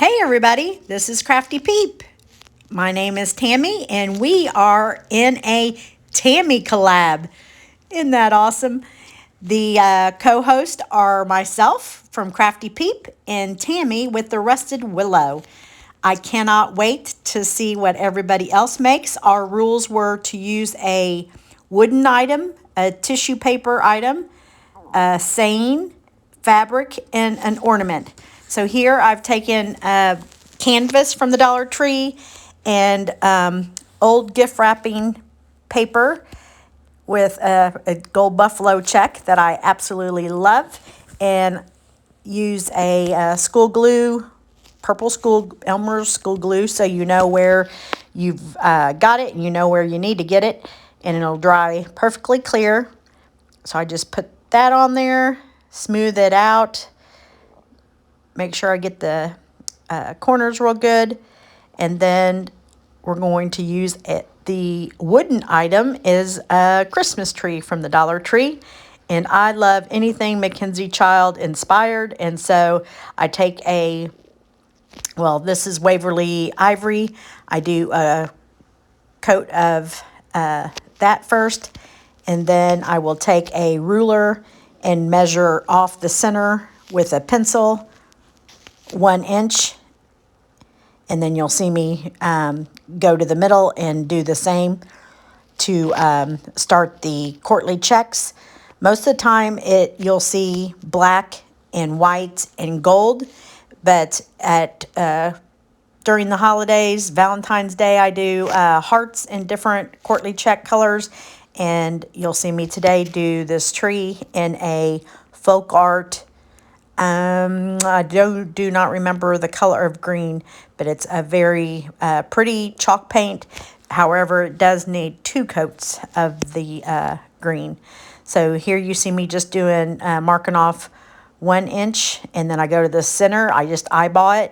Hey everybody, this is Crafty Peep. My name is Tammy and we are in a Tammy collab. Isn't that awesome? The co-hosts are myself from Crafty Peep and Tammy with the Rusted Willow. I cannot wait to see what everybody else makes. Our rules were to use a wooden item, a tissue paper item, a seine, fabric, and an ornament. So here I've taken canvas from the Dollar Tree and old gift wrapping paper with a gold buffalo check that I absolutely love, and use a school glue, Elmer's school glue, so you know where you've got it and you know where you need to get it, and it'll dry perfectly clear. So I just put that on there, smooth it out, make sure I get the corners real good, and then we're going to use it. The wooden item is a Christmas tree from the Dollar Tree, and I love anything Mackenzie Child inspired, and so I take this is Waverly Ivory. I do a coat of that first, and then I will take a ruler and measure off the center with a pencil 1 inch, and then you'll see me go to the middle and do the same to start the courtly checks. Most of the time you'll see black and white and gold, but during the holidays, Valentine's Day, I do hearts in different courtly check colors, and you'll see me today do this tree in a folk art. I do not remember the color of green, but it's a very pretty chalk paint. However, it does need 2 coats of the green. So here you see me just doing marking off 1 inch, and then I go to the center. I just eyeball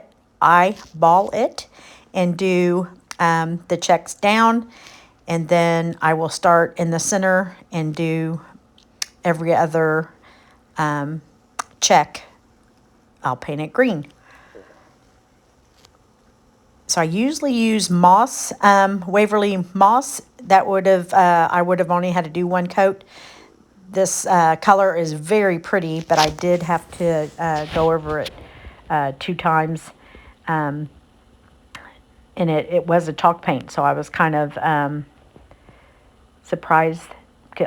it and do the checks down, and then I will start in the center and do every other check. I'll paint it green. So I usually use moss, Waverly moss. That I would have only had to do 1 coat. This color is very pretty, but I did have to go over it 2 times. And it was a chalk paint, so I was kind of surprised.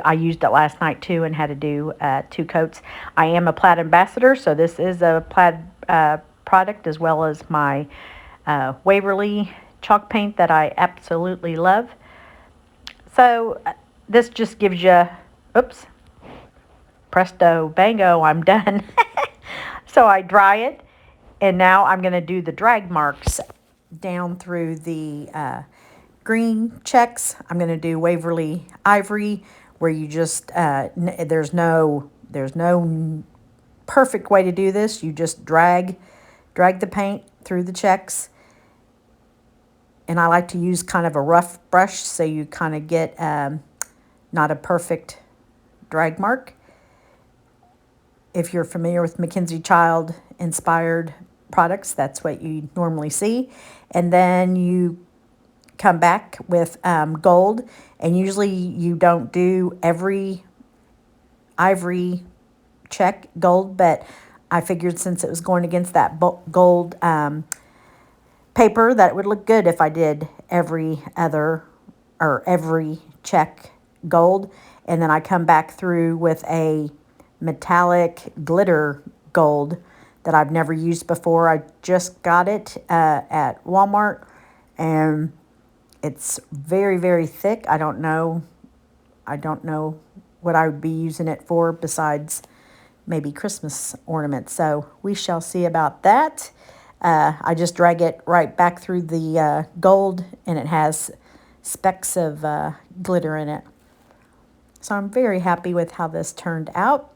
I used it last night too and had to do 2 coats. I am a Plaid ambassador, so this is a Plaid product, as well as my Waverly chalk paint that I absolutely love. So this just gives you, oops, presto, bango, I'm done. So I dry it, and now I'm going to do the drag marks down through the green checks. I'm going to do Waverly Ivory, where you just there's no perfect way to do this. You just drag the paint through the checks, and I like to use kind of a rough brush so you kind of get not a perfect drag mark. If you're familiar with Mackenzie Child inspired products, that's what you normally see. And then you come back with gold, and usually you don't do every ivory check gold, but I figured since it was going against that gold paper that it would look good if I did every check gold. And then I come back through with a metallic glitter gold that I've never used before. I just got it at Walmart, and it's very, very thick. I don't know what I would be using it for besides maybe Christmas ornaments. So we shall see about that. I just drag it right back through the gold, and it has specks of glitter in it. So I'm very happy with how this turned out.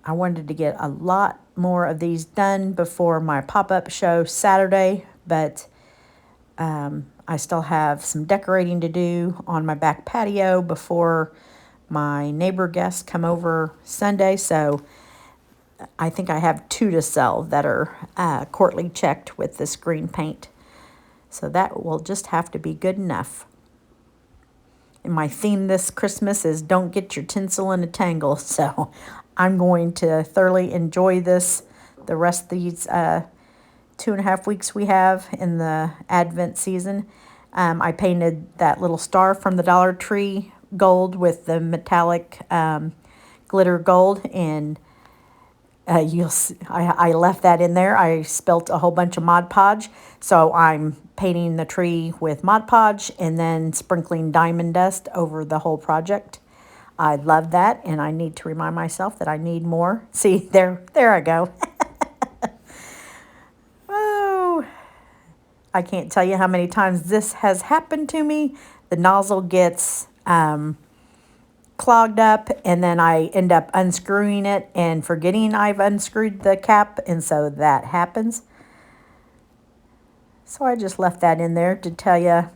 I wanted to get a lot more of these done before my pop-up show Saturday, but I still have some decorating to do on my back patio before my neighbor guests come over Sunday. So I think I have 2 to sell that are quarterly checked with this green paint. So that will just have to be good enough. And my theme this Christmas is don't get your tinsel in a tangle. So I'm going to thoroughly enjoy this the rest of these 2.5 weeks we have in the Advent season. I painted that little star from the Dollar Tree gold with the metallic glitter gold, and you'll see, I left that in there. I spilt a whole bunch of Mod Podge, so I'm painting the tree with Mod Podge and then sprinkling diamond dust over the whole project. I love that, and I need to remind myself that I need more. See, there I go. Oh, I can't tell you how many times this has happened to me. The nozzle gets clogged up, and then I end up unscrewing it and forgetting I've unscrewed the cap, and so that happens. So I just left that in there to tell you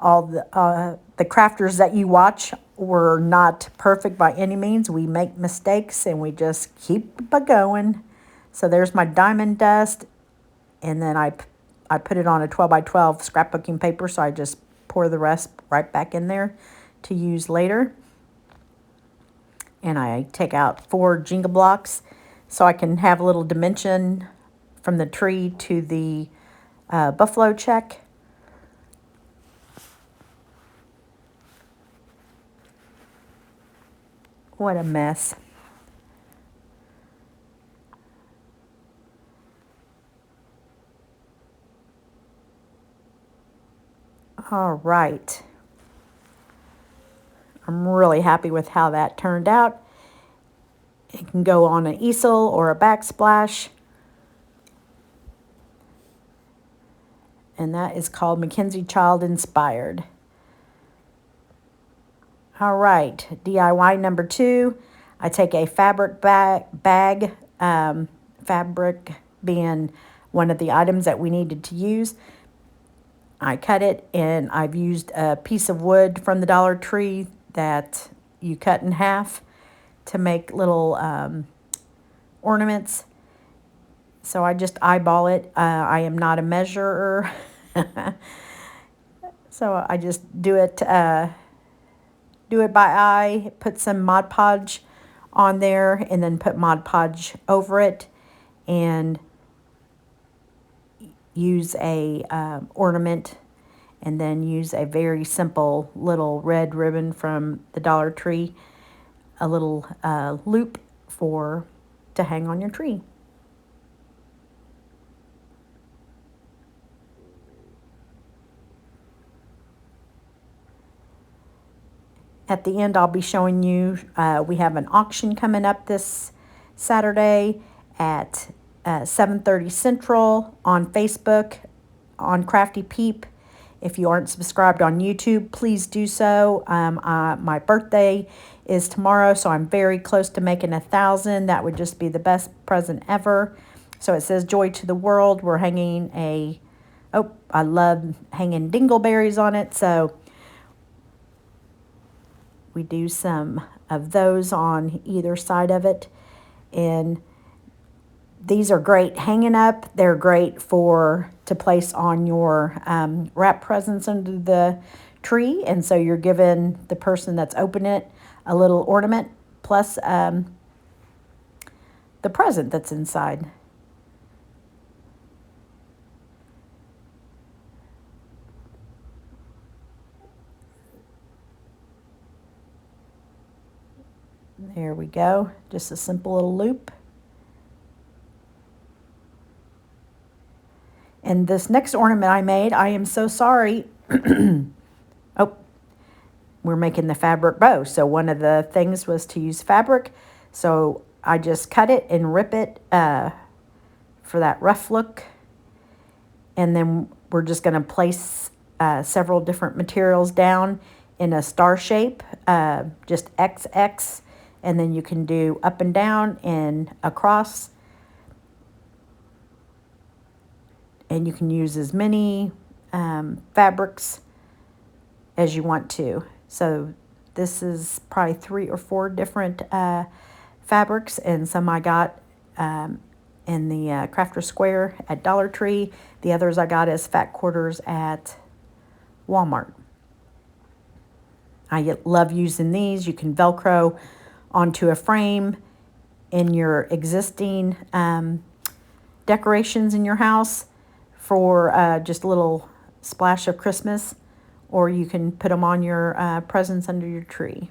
all the crafters that you watch were not perfect by any means. We make mistakes and we just keep going. So there's my diamond dust, and then I put it on a 12 by 12 scrapbooking paper, so I just pour the rest right back in there to use later. And I take out 4 Jenga blocks so I can have a little dimension from the tree to the buffalo check. What a mess. All right. I'm really happy with how that turned out. It can go on an easel or a backsplash. And that is called Mackenzie Child Inspired. All right, DIY number 2. I take a fabric bag, fabric being one of the items that we needed to use. I cut it, and I've used a piece of wood from the Dollar Tree that you cut in half to make little ornaments. So I just eyeball it. I am not a measurer. So I just do it by eye, put some Mod Podge on there, and then put Mod Podge over it, and use a ornament, and then use a very simple little red ribbon from the Dollar Tree, a little loop to hang on your tree. At the end, I'll be showing you, we have an auction coming up this Saturday at 7:30 Central on Facebook, on Crafty Peep. If you aren't subscribed on YouTube, please do so. My birthday is tomorrow, so I'm very close to making 1,000. That would just be the best present ever. So it says Joy to the World. We're hanging I love hanging dingleberries on it, so we do some of those on either side of it. And these are great hanging up. They're great to place on your wrap presents under the tree. And so you're giving the person that's opening it a little ornament plus the present that's inside. There we go. Just a simple little loop. And this next ornament I made, I am so sorry. Oh, we're making the fabric bow. So one of the things was to use fabric. So I just cut it and rip it for that rough look. And then we're just going to place several different materials down in a star shape, just XX. And then you can do up and down and across. And you can use as many fabrics as you want to. So this is probably 3 or 4 different fabrics, and some I got in the Crafter Square at Dollar Tree. The others I got as fat quarters at Walmart. I love using these. You can Velcro onto a frame in your existing decorations in your house for just a little splash of Christmas, or you can put them on your presents under your tree.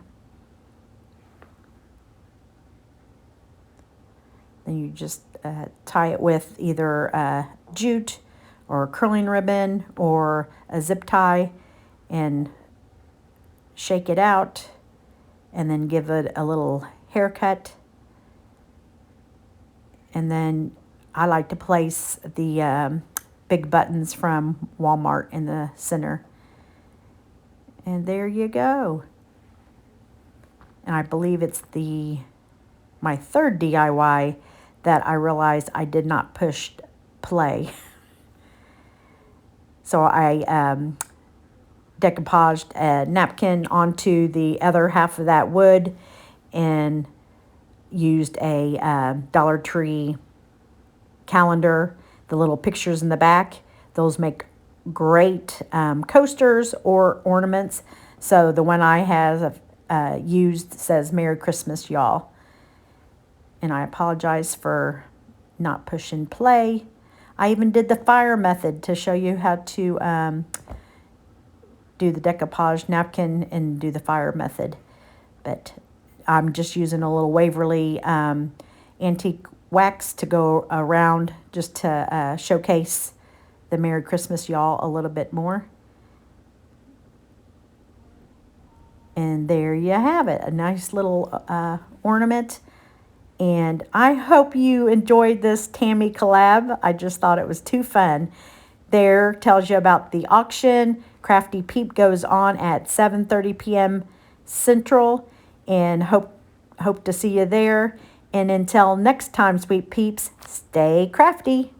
Then you just tie it with either jute or curling ribbon or a zip tie and shake it out, and then give it a little haircut. And then I like to place the big buttons from Walmart in the center. And there you go. And I believe it's my third DIY that I realized I did not push play. So I decoupaged a napkin onto the other half of that wood and used a Dollar Tree calendar, the little pictures in the back. Those make great coasters or ornaments. So the one I have used says Merry Christmas, y'all. And I apologize for not pushing play. I even did the fire method to show you how to do the decoupage napkin and do the fire method. But I'm just using a little Waverly antique wax to go around just to showcase the Merry Christmas, y'all, a little bit more. And there you have it, a nice little ornament. And I hope you enjoyed this Tami collab. I just thought it was too fun. There tells you about the auction. Crafty Peep goes on at 7:30 p.m. Central, and hope to see you there. And until next time, sweet peeps, stay crafty.